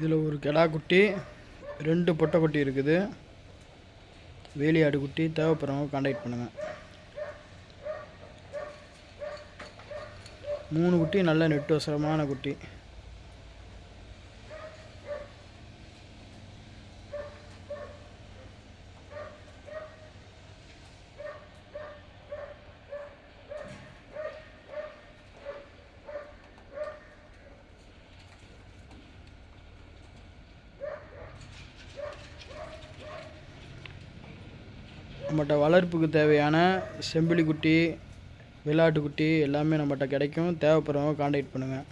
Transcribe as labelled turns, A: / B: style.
A: இதில் ஒரு கிடா குட்டி, 2 பொட்டை குட்டி இருக்குது. வேலியாடு குட்டி தேவைப்படுறவங்க கான்டாக்ட் பண்ணுங்கள். 3 குட்டி நல்ல நெட்டு வசரமான குட்டி. நம்மகிட்ட வளர்ப்புக்கு தேவையான செம்பிலி குட்டி, வெள்ளாட்டு குட்டி எல்லாமே நம்மகிட்ட கிடைக்கும். தேவைப்படுறவங்க கான்டாக்ட் பண்ணுங்கள்.